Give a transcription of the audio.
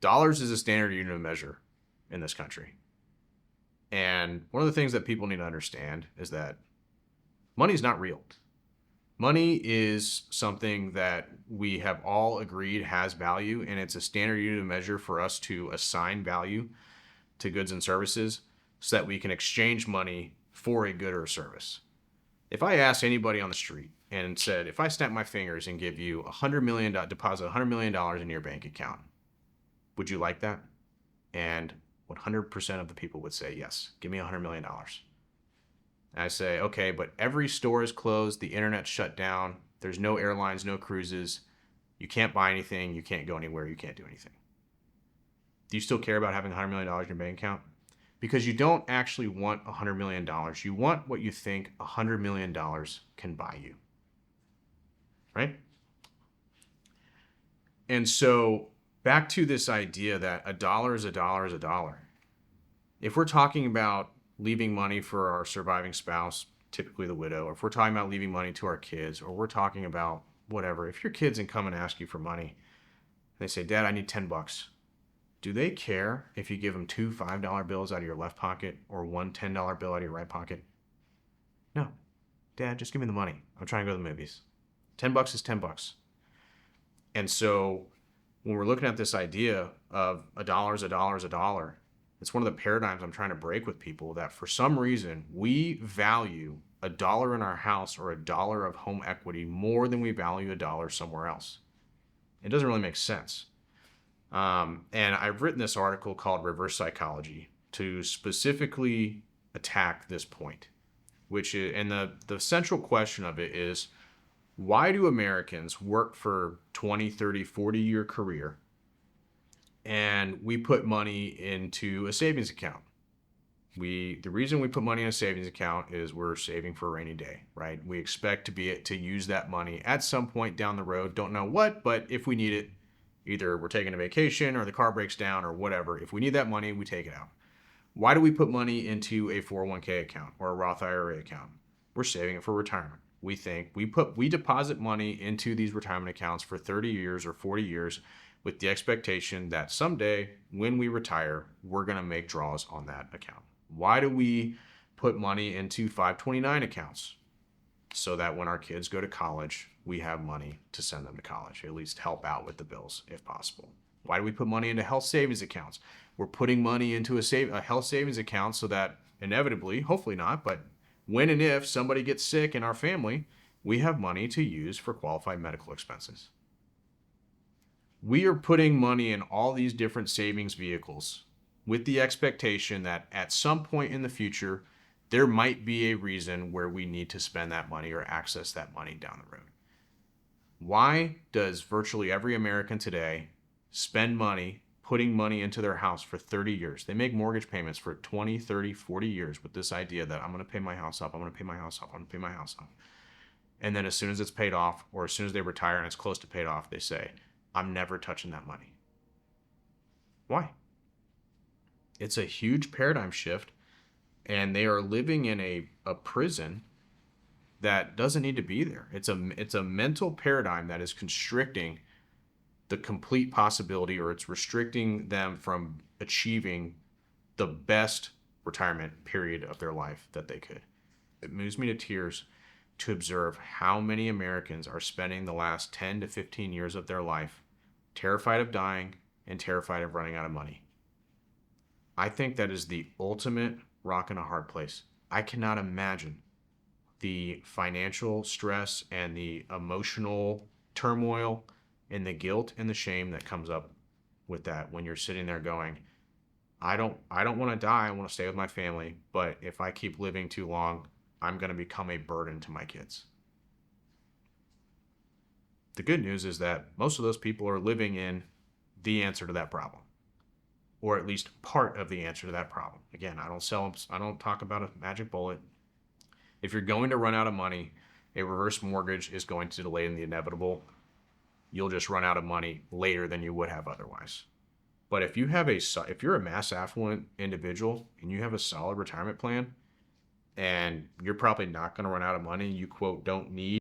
Dollars is a standard unit of measure in this country. And one of the things that people need to understand is that money is not real. Money is something that we have all agreed has value, and it's a standard unit of measure for us to assign value to goods and services so that we can exchange money for a good or a service. If I asked anybody on the street and said, if I snap my fingers and give you deposit $100 million in your bank account, would you like that? And 100% of the people would say, yes, give me $100 million. And I say, okay, but every store is closed. The internet's shut down. There's no airlines, no cruises. You can't buy anything. You can't go anywhere. You can't do anything. Do you still care about having $100 million in your bank account? Because you don't actually want $100 million. You want what you think $100 million can buy you. Right? And so back to this idea that a dollar is a dollar is a dollar. If we're talking about leaving money for our surviving spouse, typically the widow, or if we're talking about leaving money to our kids, or we're talking about whatever, if your kids come and ask you for money, they say, Dad, I need $10. Do they care if you give them two $5 bills out of your left pocket or one $10 bill out of your right pocket? No. Dad, just give me the money. I'm trying to go to the movies. $10 is $10. And so when we're looking at this idea of a dollar is a dollar is a dollar, it's one of the paradigms I'm trying to break with people, that for some reason we value a dollar in our house or a dollar of home equity more than we value a dollar somewhere else. It doesn't really make sense. And I've written this article called Reverse Psychology to specifically attack this point, which is, and the central question of it is, why do Americans work for 20, 30, 40-year career and we put money into a savings account? The reason we put money in a savings account is we're saving for a rainy day, right? We expect to use that money at some point down the road. Don't know what, but if we need it, either we're taking a vacation or the car breaks down or whatever. If we need that money, we take it out. Why do we put money into a 401k account or a Roth IRA account? We're saving it for retirement. We deposit money into these retirement accounts for 30 years or 40 years with the expectation that someday when we retire, we're going to make draws on that account. Why do we put money into 529 accounts? So that when our kids go to college, we have money to send them to college, at least help out with the bills if possible. Why do we put money into health savings accounts? We're putting money into a health savings account so that inevitably, hopefully not, but when and if somebody gets sick in our family, we have money to use for qualified medical expenses. We are putting money in all these different savings vehicles with the expectation that at some point in the future, there might be a reason where we need to spend that money or access that money down the road. Why does virtually every American today spend money putting money into their house for 30 years? They make mortgage payments for 20, 30, 40 years with this idea that I'm going to pay my house up, I'm going to pay my house up, I'm going to pay my house up. And then as soon as it's paid off, or as soon as they retire and it's close to paid off, they say, I'm never touching that money. Why? It's a huge paradigm shift, and they are living in a prison that doesn't need to be there. It's a mental paradigm that is constricting the complete possibility, or it's restricting them from achieving the best retirement period of their life that they could. It moves me to tears to observe how many Americans are spending the last 10 to 15 years of their life terrified of dying and terrified of running out of money. I think that is the ultimate rock in a hard place. I cannot imagine the financial stress and the emotional turmoil and the guilt and the shame that comes up with that when you're sitting there going, I don't want to die. I want to stay with my family, but if I keep living too long, I'm going to become a burden to my kids. The good news is that most of those people are living in the answer to that problem, or at least part of the answer to that problem. Again, I don't talk about a magic bullet. If you're going to run out of money, a reverse mortgage is going to delay the inevitable. You'll just run out of money later than you would have otherwise. But if you're a mass affluent individual and you have a solid retirement plan, and you're probably not going to run out of money, you quote don't need